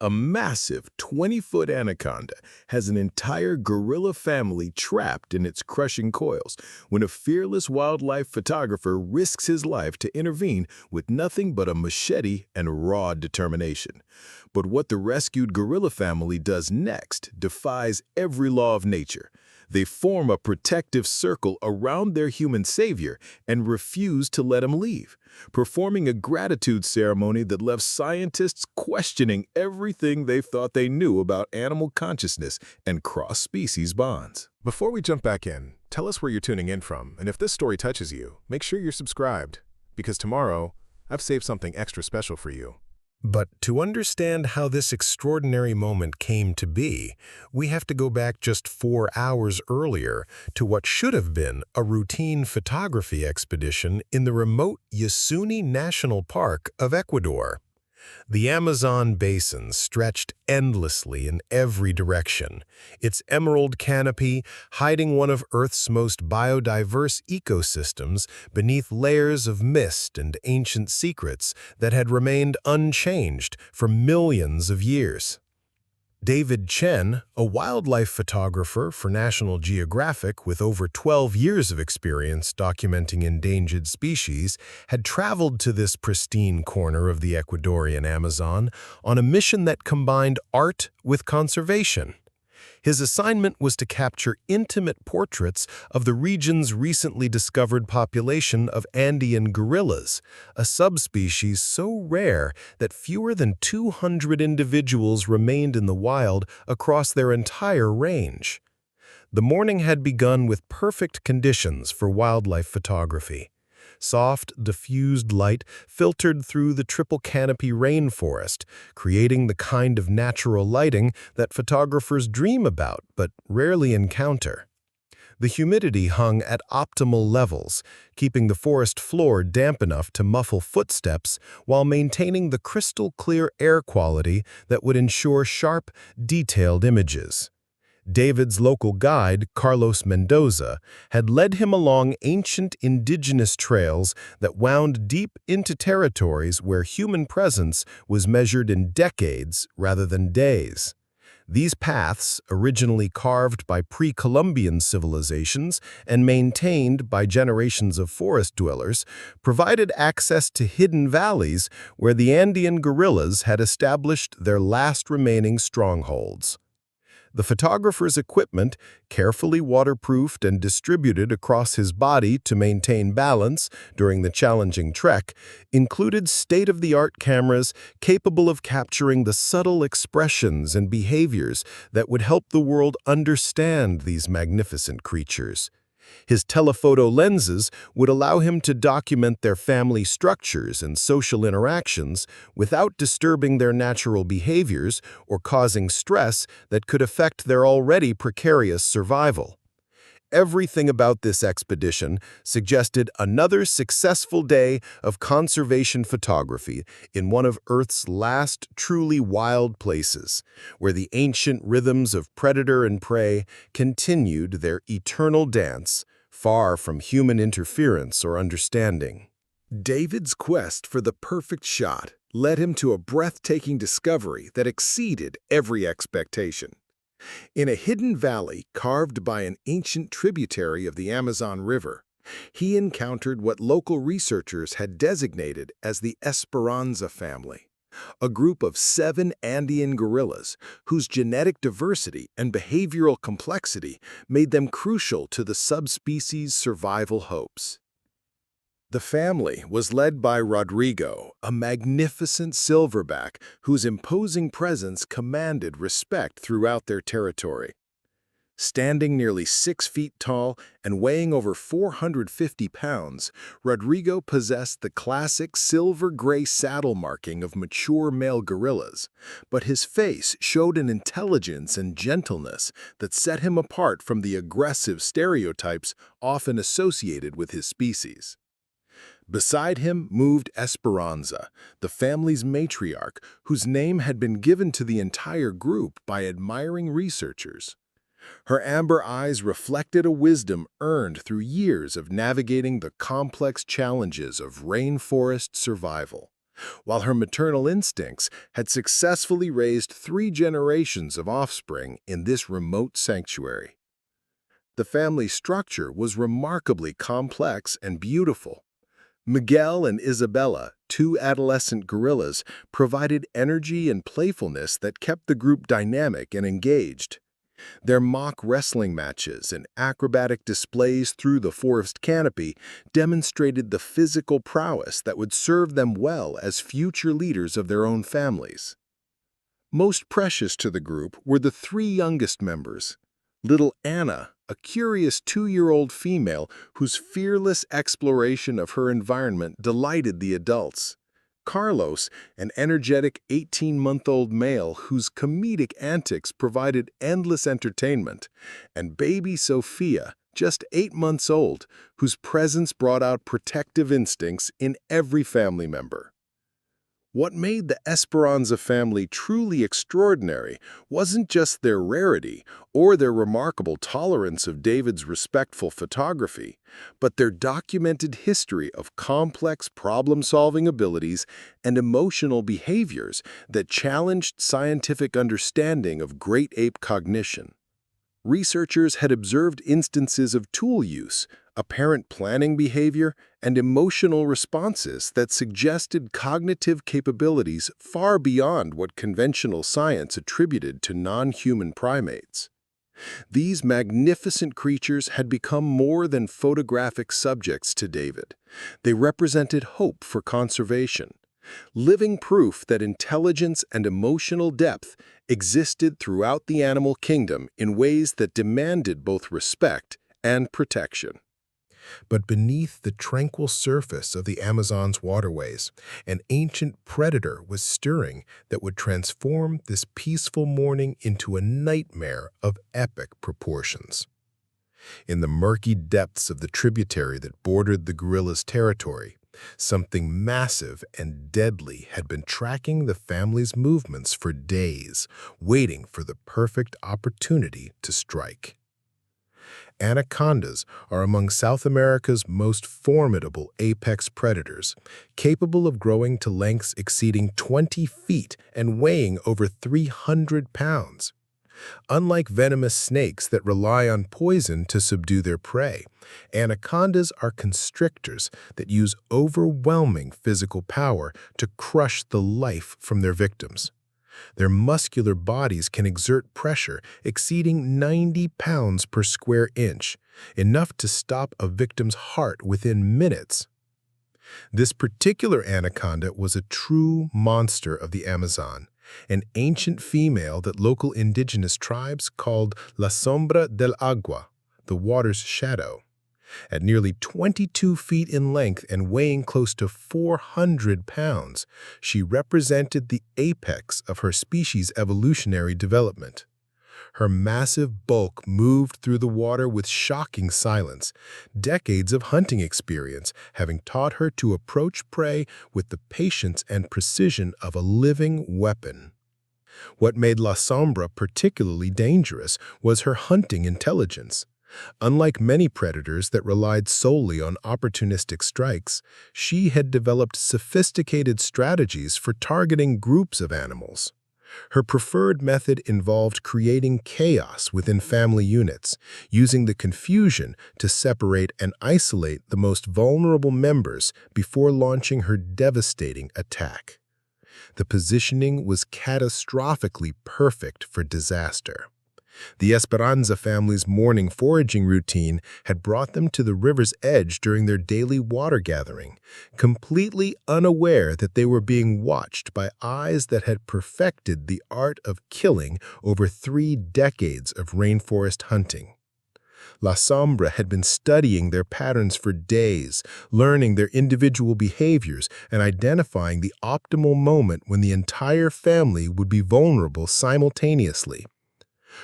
A massive 20-foot anaconda has an entire gorilla family trapped in its crushing coils when a fearless wildlife photographer risks his life to intervene with nothing but a machete and raw determination. But what the rescued gorilla family does next defies every law of nature. They form a protective circle around their human savior and refuse to let him leave, performing a gratitude ceremony that left scientists questioning everything they thought they knew about animal consciousness and cross-species bonds. Before we jump back in, tell us where you're tuning in from, and if this story touches you, make sure you're subscribed, because tomorrow, I've saved something extra special for you. But to understand how this extraordinary moment came to be, we have to go back just 4 hours earlier to what should have been a routine photography expedition in the remote Yasuni National Park of Ecuador. The Amazon basin stretched endlessly in every direction, its emerald canopy hiding one of Earth's most biodiverse ecosystems beneath layers of mist and ancient secrets that had remained unchanged for millions of years. David Chen, a wildlife photographer for National Geographic with over 12 years of experience documenting endangered species, had traveled to this pristine corner of the Ecuadorian Amazon on a mission that combined art with conservation. His assignment was to capture intimate portraits of the region's recently discovered population of Andean gorillas, a subspecies so rare that fewer than 200 individuals remained in the wild across their entire range. The morning had begun with perfect conditions for wildlife photography. Soft, diffused light filtered through the triple-canopy rainforest, creating the kind of natural lighting that photographers dream about but rarely encounter. The humidity hung at optimal levels, keeping the forest floor damp enough to muffle footsteps while maintaining the crystal-clear air quality that would ensure sharp, detailed images. David's local guide, Carlos Mendoza, had led him along ancient indigenous trails that wound deep into territories where human presence was measured in decades rather than days. These paths, originally carved by pre-Columbian civilizations and maintained by generations of forest dwellers, provided access to hidden valleys where the Andean gorillas had established their last remaining strongholds. The photographer's equipment, carefully waterproofed and distributed across his body to maintain balance during the challenging trek, included state-of-the-art cameras capable of capturing the subtle expressions and behaviors that would help the world understand these magnificent creatures. His telephoto lenses would allow him to document their family structures and social interactions without disturbing their natural behaviors or causing stress that could affect their already precarious survival. Everything about this expedition suggested another successful day of conservation photography in one of Earth's last truly wild places, where the ancient rhythms of predator and prey continued their eternal dance, far from human interference or understanding. David's quest for the perfect shot led him to a breathtaking discovery that exceeded every expectation. In a hidden valley carved by an ancient tributary of the Amazon River, he encountered what local researchers had designated as the Esperanza family, a group of 7 Andean gorillas whose genetic diversity and behavioral complexity made them crucial to the subspecies' survival hopes. The family was led by Rodrigo, a magnificent silverback whose imposing presence commanded respect throughout their territory. Standing nearly 6 feet tall and weighing over 450 pounds, Rodrigo possessed the classic silver-gray saddle marking of mature male gorillas, but his face showed an intelligence and gentleness that set him apart from the aggressive stereotypes often associated with his species. Beside him moved Esperanza, the family's matriarch, whose name had been given to the entire group by admiring researchers. Her amber eyes reflected a wisdom earned through years of navigating the complex challenges of rainforest survival. while her maternal instincts had successfully raised 3 generations of offspring in this remote sanctuary. The family structure was remarkably complex and beautiful. Miguel and Isabella, 2 adolescent gorillas, provided energy and playfulness that kept the group dynamic and engaged. Their mock wrestling matches and acrobatic displays through the forest canopy demonstrated the physical prowess that would serve them well as future leaders of their own families. Most precious to the group were the 3 youngest members. Little Anna, a curious 2-year-old female whose fearless exploration of her environment delighted the adults. Carlos, an energetic 18-month-old male whose comedic antics provided endless entertainment. And baby Sophia, just 8 months old, whose presence brought out protective instincts in every family member. What made the Esperanza family truly extraordinary wasn't just their rarity or their remarkable tolerance of David's respectful photography, but their documented history of complex problem-solving abilities and emotional behaviors that challenged scientific understanding of great ape cognition. Researchers had observed instances of tool use, apparent planning behavior, and emotional responses that suggested cognitive capabilities far beyond what conventional science attributed to non-human primates. These magnificent creatures had become more than photographic subjects to David. They represented hope for conservation, living proof that intelligence and emotional depth existed throughout the animal kingdom in ways that demanded both respect and protection. But beneath the tranquil surface of the Amazon's waterways, an ancient predator was stirring that would transform this peaceful morning into a nightmare of epic proportions. In the murky depths of the tributary that bordered the gorilla's territory, something massive and deadly had been tracking the family's movements for days, waiting for the perfect opportunity to strike. Anacondas are among South America's most formidable apex predators, capable of growing to lengths exceeding 20 feet and weighing over 300 pounds. Unlike venomous snakes that rely on poison to subdue their prey, anacondas are constrictors that use overwhelming physical power to crush the life from their victims. Their muscular bodies can exert pressure exceeding 90 pounds per square inch, enough to stop a victim's heart within minutes. This particular anaconda was a true monster of the Amazon, an ancient female that local indigenous tribes called La Sombra del Agua, the water's shadow. At nearly 22 feet in length and weighing close to 400 pounds, she represented the apex of her species' evolutionary development. Her massive bulk moved through the water with shocking silence, decades of hunting experience having taught her to approach prey with the patience and precision of a living weapon. What made La Sombra particularly dangerous was her hunting intelligence. Unlike many predators that relied solely on opportunistic strikes, she had developed sophisticated strategies for targeting groups of animals. Her preferred method involved creating chaos within family units, using the confusion to separate and isolate the most vulnerable members before launching her devastating attack. The positioning was catastrophically perfect for disaster. The Esperanza family's morning foraging routine had brought them to the river's edge during their daily water gathering, completely unaware that they were being watched by eyes that had perfected the art of killing over 3 decades of rainforest hunting. La Sombra had been studying their patterns for days, learning their individual behaviors and identifying the optimal moment when the entire family would be vulnerable simultaneously.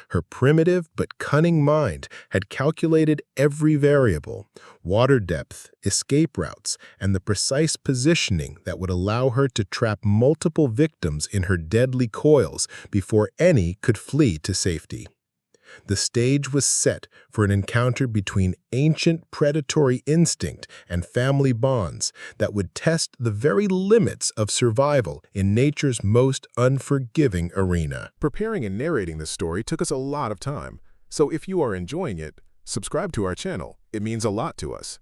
Her primitive but cunning mind had calculated every variable, water depth, escape routes, and the precise positioning that would allow her to trap multiple victims in her deadly coils before any could flee to safety. The stage was set for an encounter between ancient predatory instinct and family bonds that would test the very limits of survival in nature's most unforgiving arena. Preparing and narrating this story took us a lot of time, so if you are enjoying it, subscribe to our channel. It means a lot to us.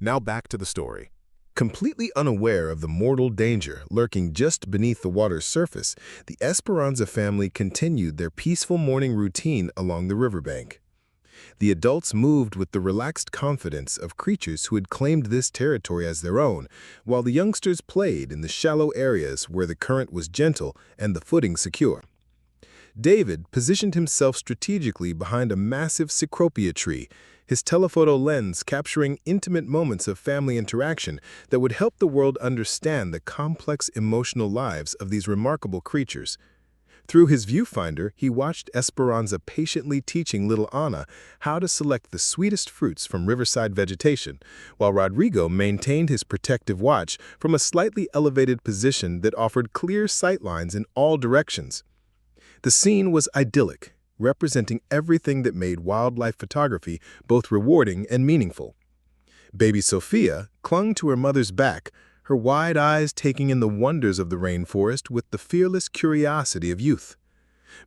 Now back to the story. Completely unaware of the mortal danger lurking just beneath the water's surface, the Esperanza family continued their peaceful morning routine along the riverbank. The adults moved with the relaxed confidence of creatures who had claimed this territory as their own, while the youngsters played in the shallow areas where the current was gentle and the footing secure. David positioned himself strategically behind a massive cecropia tree, his telephoto lens capturing intimate moments of family interaction that would help the world understand the complex emotional lives of these remarkable creatures. Through his viewfinder, he watched Esperanza patiently teaching little Ana how to select the sweetest fruits from riverside vegetation, while Rodrigo maintained his protective watch from a slightly elevated position that offered clear sightlines in all directions. The scene was idyllic, representing everything that made wildlife photography both rewarding and meaningful. Baby Sophia clung to her mother's back, her wide eyes taking in the wonders of the rainforest with the fearless curiosity of youth.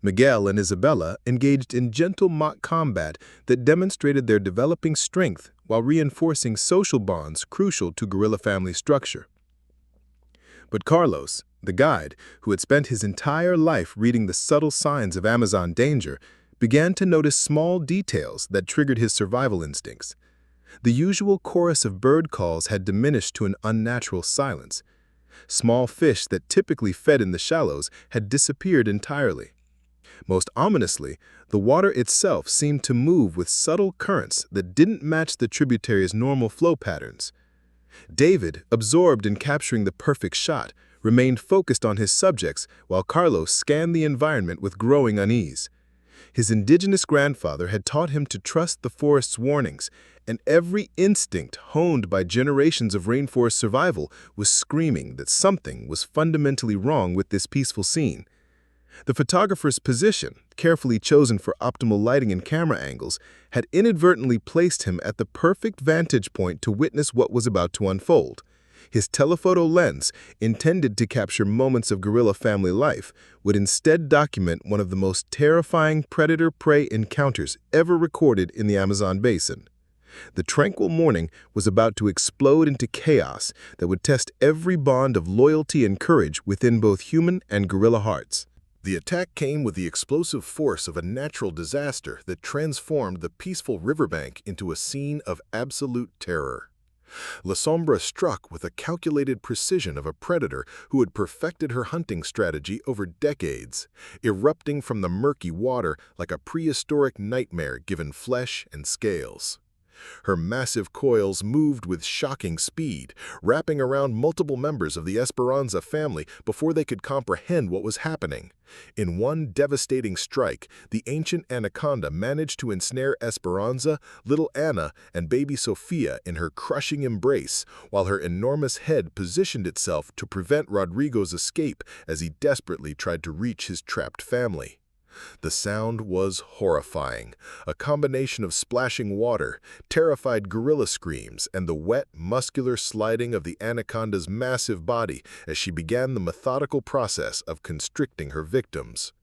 Miguel and Isabella engaged in gentle mock combat that demonstrated their developing strength while reinforcing social bonds crucial to gorilla family structure. But Carlos, the guide, who had spent his entire life reading the subtle signs of Amazon danger, began to notice small details that triggered his survival instincts. The usual chorus of bird calls had diminished to an unnatural silence. Small fish that typically fed in the shallows had disappeared entirely. Most ominously, the water itself seemed to move with subtle currents that didn't match the tributary's normal flow patterns. David, absorbed in capturing the perfect shot, remained focused on his subjects while Carlos scanned the environment with growing unease. His indigenous grandfather had taught him to trust the forest's warnings, and every instinct honed by generations of rainforest survival was screaming that something was fundamentally wrong with this peaceful scene. The photographer's position, carefully chosen for optimal lighting and camera angles, had inadvertently placed him at the perfect vantage point to witness what was about to unfold. His telephoto lens, intended to capture moments of gorilla family life, would instead document one of the most terrifying predator-prey encounters ever recorded in the Amazon basin. The tranquil morning was about to explode into chaos that would test every bond of loyalty and courage within both human and gorilla hearts. The attack came with the explosive force of a natural disaster that transformed the peaceful riverbank into a scene of absolute terror. La Sombra struck with a calculated precision of a predator who had perfected her hunting strategy over decades, erupting from the murky water like a prehistoric nightmare given flesh and scales. Her massive coils moved with shocking speed, wrapping around multiple members of the Esperanza family before they could comprehend what was happening. In one devastating strike, the ancient Anaconda managed to ensnare Esperanza, little Ana, and baby Sophia in her crushing embrace, while her enormous head positioned itself to prevent Rodrigo's escape as he desperately tried to reach his trapped family. The sound was horrifying, a combination of splashing water, terrified gorilla screams, and the wet, muscular sliding of the anaconda's massive body as she began the methodical process of constricting her victims.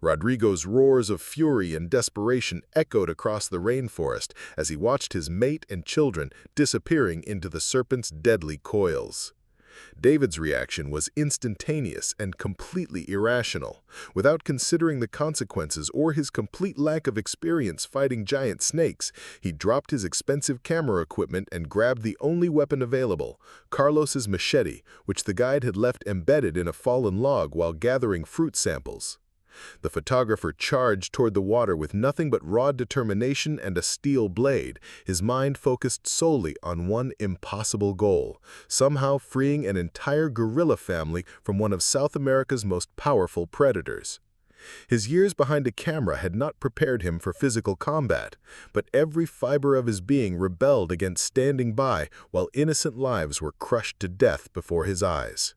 Rodrigo's roars of fury and desperation echoed across the rainforest as he watched his mate and children disappearing into the serpent's deadly coils. David's reaction was instantaneous and completely irrational. Without considering the consequences or his complete lack of experience fighting giant snakes, he dropped his expensive camera equipment and grabbed the only weapon available, Carlos's machete, which the guide had left embedded in a fallen log while gathering fruit samples. The photographer charged toward the water with nothing but raw determination and a steel blade, his mind focused solely on one impossible goal, somehow freeing an entire gorilla family from one of South America's most powerful predators. His years behind a camera had not prepared him for physical combat, but every fiber of his being rebelled against standing by while innocent lives were crushed to death before his eyes.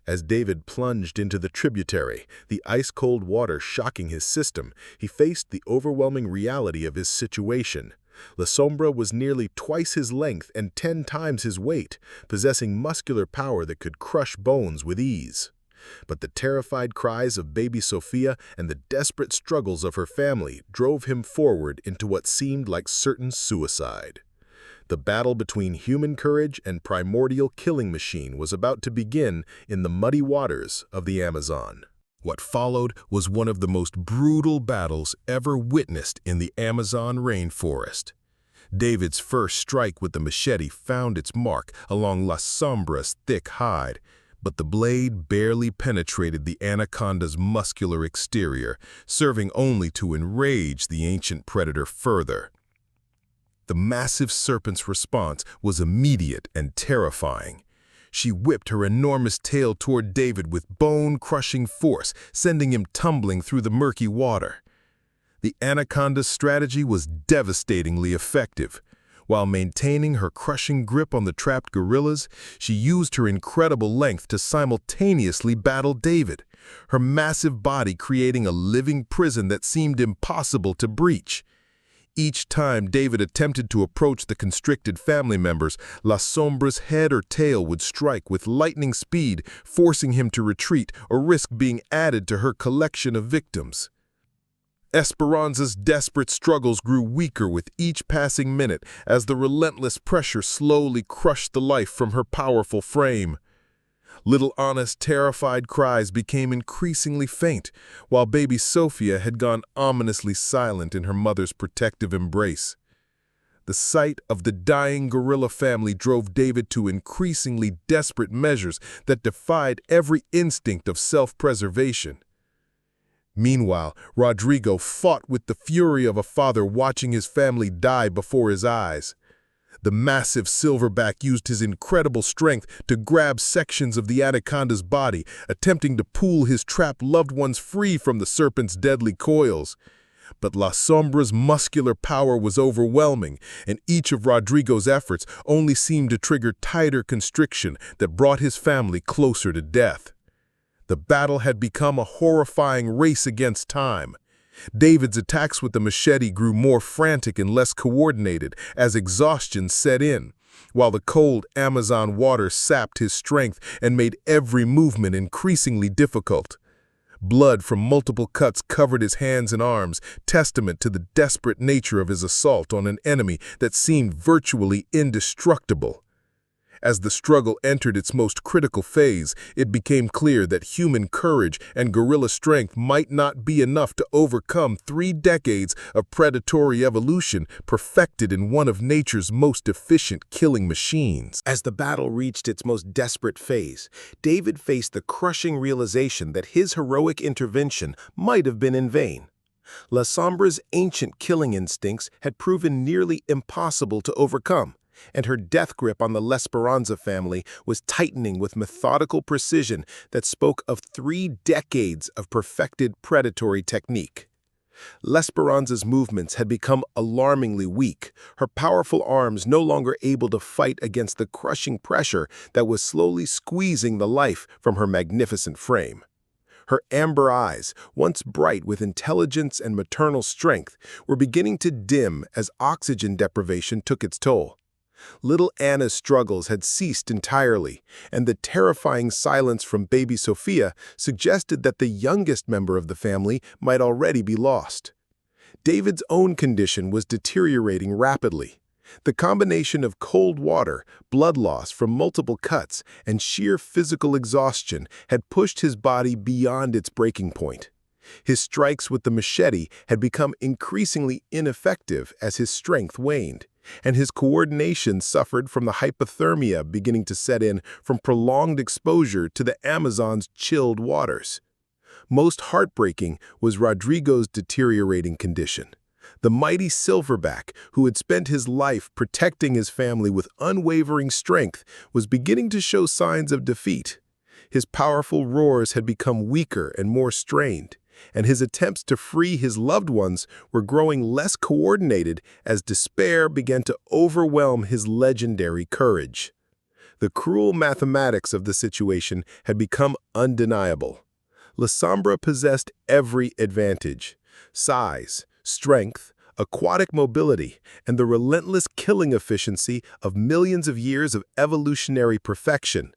As David plunged into the tributary, the ice-cold water shocking his system, he faced the overwhelming reality of his situation. La Sombra was nearly twice his length and 10 times his weight, possessing muscular power that could crush bones with ease. But the terrified cries of baby Sophia and the desperate struggles of her family drove him forward into what seemed like certain suicide. The battle between human courage and primordial killing machine was about to begin in the muddy waters of the Amazon. What followed was one of the most brutal battles ever witnessed in the Amazon rainforest. David's first strike with the machete found its mark along La Sombra's thick hide, but the blade barely penetrated the Anaconda's muscular exterior, serving only to enrage the ancient predator further. The massive serpent's response was immediate and terrifying. She whipped her enormous tail toward David with bone-crushing force, sending him tumbling through the murky water. The Anaconda's strategy was devastatingly effective. While maintaining her crushing grip on the trapped gorillas, she used her incredible length to simultaneously battle David, her massive body creating a living prison that seemed impossible to breach. Each time David attempted to approach the constricted family members, La Sombra's head or tail would strike with lightning speed, forcing him to retreat or risk being added to her collection of victims. Esperanza's desperate struggles grew weaker with each passing minute as the relentless pressure slowly crushed the life from her powerful frame. Little Anna's terrified cries became increasingly faint, while baby Sophia had gone ominously silent in her mother's protective embrace. The sight of the dying gorilla family drove David to increasingly desperate measures that defied every instinct of self-preservation. Meanwhile, Rodrigo fought with the fury of a father watching his family die before his eyes. The massive silverback used his incredible strength to grab sections of the anaconda's body, attempting to pull his trapped loved ones free from the serpent's deadly coils. But La Sombra's muscular power was overwhelming, and each of Rodrigo's efforts only seemed to trigger tighter constriction that brought his family closer to death. The battle had become a horrifying race against time. David's attacks with the machete grew more frantic and less coordinated as exhaustion set in, while the cold Amazon water sapped his strength and made every movement increasingly difficult. Blood from multiple cuts covered his hands and arms, testament to the desperate nature of his assault on an enemy that seemed virtually indestructible. As the struggle entered its most critical phase, it became clear that human courage and guerrilla strength might not be enough to overcome 3 decades of predatory evolution perfected in one of nature's most efficient killing machines. As the battle reached its most desperate phase, David faced the crushing realization that his heroic intervention might have been in vain. La Sombra's ancient killing instincts had proven nearly impossible to overcome, and her death grip on the L'Esperanza family was tightening with methodical precision that spoke of 3 decades of perfected predatory technique. L'Esperanza's movements had become alarmingly weak, her powerful arms no longer able to fight against the crushing pressure that was slowly squeezing the life from her magnificent frame. Her amber eyes, once bright with intelligence and maternal strength, were beginning to dim as oxygen deprivation took its toll. Little Anna's struggles had ceased entirely, and the terrifying silence from baby Sophia suggested that the youngest member of the family might already be lost. David's own condition was deteriorating rapidly. The combination of cold water, blood loss from multiple cuts, and sheer physical exhaustion had pushed his body beyond its breaking point. His strikes with the machete had become increasingly ineffective as his strength waned, and his coordination suffered from the hypothermia beginning to set in from prolonged exposure to the Amazon's chilled waters. Most heartbreaking was Rodrigo's deteriorating condition. The mighty silverback, who had spent his life protecting his family with unwavering strength, was beginning to show signs of defeat. His powerful roars had become weaker and more strained, and his attempts to free his loved ones were growing less coordinated as despair began to overwhelm his legendary courage. The cruel mathematics of the situation had become undeniable. La Sombra possessed every advantage: size, strength, aquatic mobility, and the relentless killing efficiency of millions of years of evolutionary perfection.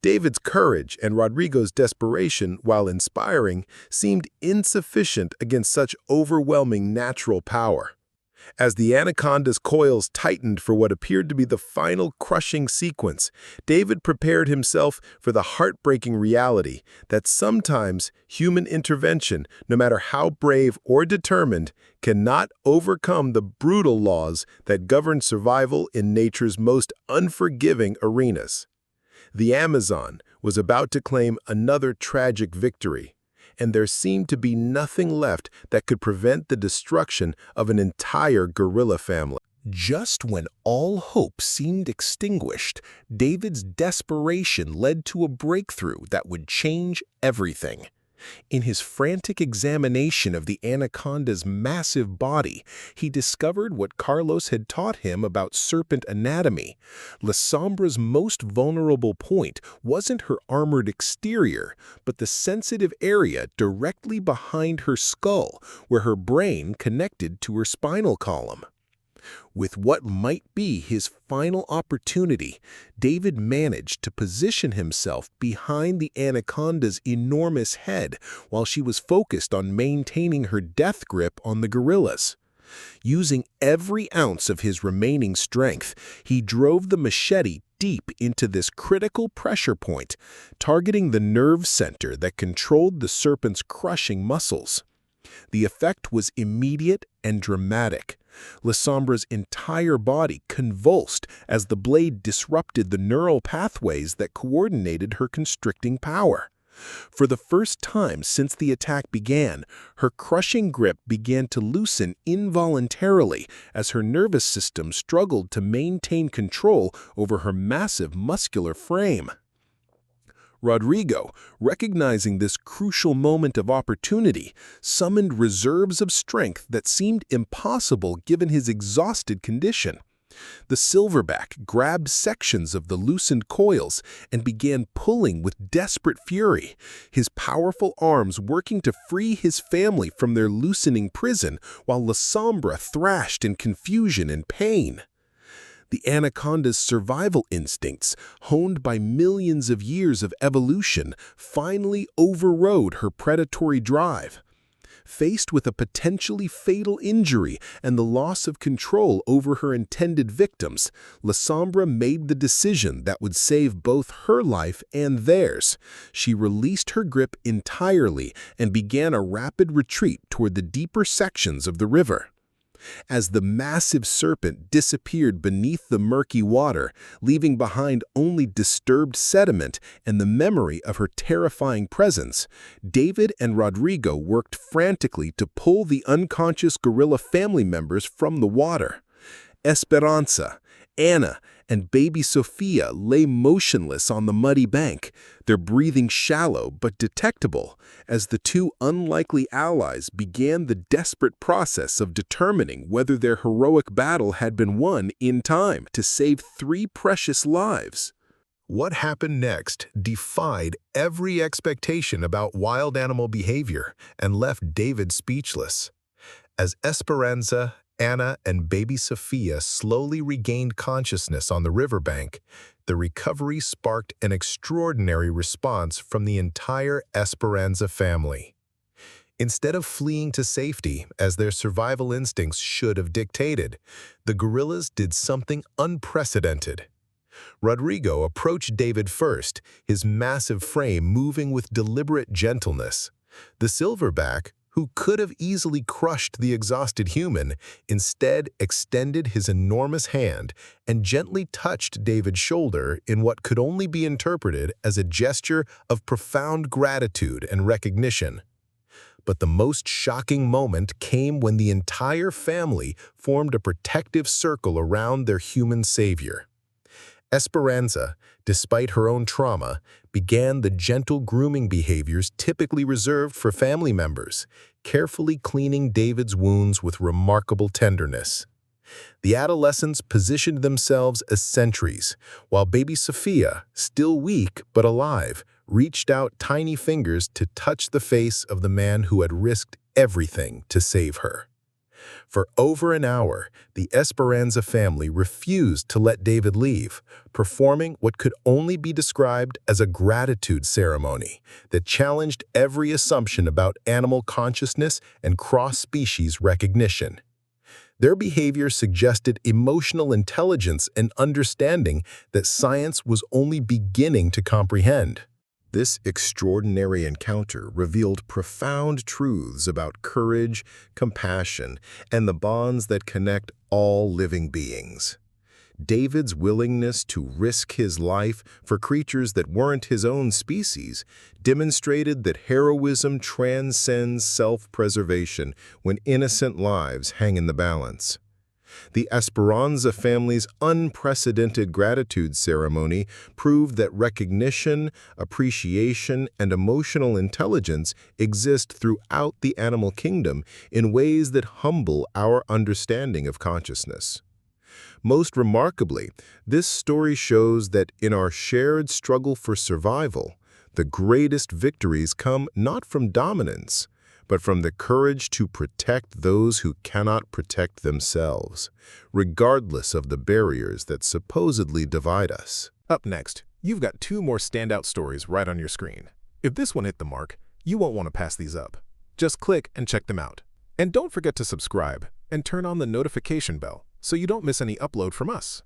David's courage and Rodrigo's desperation, while inspiring, seemed insufficient against such overwhelming natural power. As the Anaconda's coils tightened for what appeared to be the final crushing sequence, David prepared himself for the heartbreaking reality that sometimes human intervention, no matter how brave or determined, cannot overcome the brutal laws that govern survival in nature's most unforgiving arenas. The Amazon was about to claim another tragic victory, and there seemed to be nothing left that could prevent the destruction of an entire gorilla family. Just when all hope seemed extinguished, David's desperation led to a breakthrough that would change everything. In his frantic examination of the Anaconda's massive body, he discovered what Carlos had taught him about serpent anatomy. La Sombra's most vulnerable point wasn't her armored exterior, but the sensitive area directly behind her skull, where her brain connected to her spinal column. With what might be his final opportunity, David managed to position himself behind the Anaconda's enormous head while she was focused on maintaining her death grip on the gorillas. Using every ounce of his remaining strength, he drove the machete deep into this critical pressure point, targeting the nerve center that controlled the serpent's crushing muscles. The effect was immediate and dramatic. La Sombra's entire body convulsed as the blade disrupted the neural pathways that coordinated her constricting power. For the first time since the attack began, her crushing grip began to loosen involuntarily as her nervous system struggled to maintain control over her massive muscular frame. Rodrigo, recognizing this crucial moment of opportunity, summoned reserves of strength that seemed impossible given his exhausted condition. The silverback grabbed sections of the loosened coils and began pulling with desperate fury, his powerful arms working to free his family from their loosening prison while La Sombra thrashed in confusion and pain. The Anaconda's survival instincts, honed by millions of years of evolution, finally overrode her predatory drive. Faced with a potentially fatal injury and the loss of control over her intended victims, La Sombra made the decision that would save both her life and theirs. She released her grip entirely and began a rapid retreat toward the deeper sections of the river. As the massive serpent disappeared beneath the murky water, leaving behind only disturbed sediment and the memory of her terrifying presence, David and Rodrigo worked frantically to pull the unconscious gorilla family members from the water. Esperanza, Anna, and baby Sofia lay motionless on the muddy bank, their breathing shallow but detectable, as the two unlikely allies began the desperate process of determining whether their heroic battle had been won in time to save 3 precious lives. What happened next defied every expectation about wild animal behavior and left David speechless. As Esperanza, Anna, and baby Sophia slowly regained consciousness on the riverbank, the recovery sparked an extraordinary response from the entire Esperanza family. Instead of fleeing to safety, as their survival instincts should have dictated, the gorillas did something unprecedented. Rodrigo approached David first, his massive frame moving with deliberate gentleness. The silverback, who could have easily crushed the exhausted human, instead extended his enormous hand and gently touched David's shoulder in what could only be interpreted as a gesture of profound gratitude and recognition. But the most shocking moment came when the entire family formed a protective circle around their human savior. Esperanza, despite her own trauma, began the gentle grooming behaviors typically reserved for family members, carefully cleaning David's wounds with remarkable tenderness. The adolescents positioned themselves as sentries, while baby Sophia, still weak but alive, reached out tiny fingers to touch the face of the man who had risked everything to save her. For over an hour, the Esperanza family refused to let David leave, performing what could only be described as a gratitude ceremony that challenged every assumption about animal consciousness and cross-species recognition. Their behavior suggested emotional intelligence and understanding that science was only beginning to comprehend. This extraordinary encounter revealed profound truths about courage, compassion, and the bonds that connect all living beings. David's willingness to risk his life for creatures that weren't his own species demonstrated that heroism transcends self-preservation when innocent lives hang in the balance. The Esperanza family's unprecedented gratitude ceremony proved that recognition, appreciation, and emotional intelligence exist throughout the animal kingdom in ways that humble our understanding of consciousness. Most remarkably, this story shows that in our shared struggle for survival, the greatest victories come not from dominance, but from the courage to protect those who cannot protect themselves, regardless of the barriers that supposedly divide us. Up next, you've got two more standout stories right on your screen. If this one hit the mark, you won't want to pass these up. Just click and check them out. And don't forget to subscribe and turn on the notification bell so you don't miss any upload from us.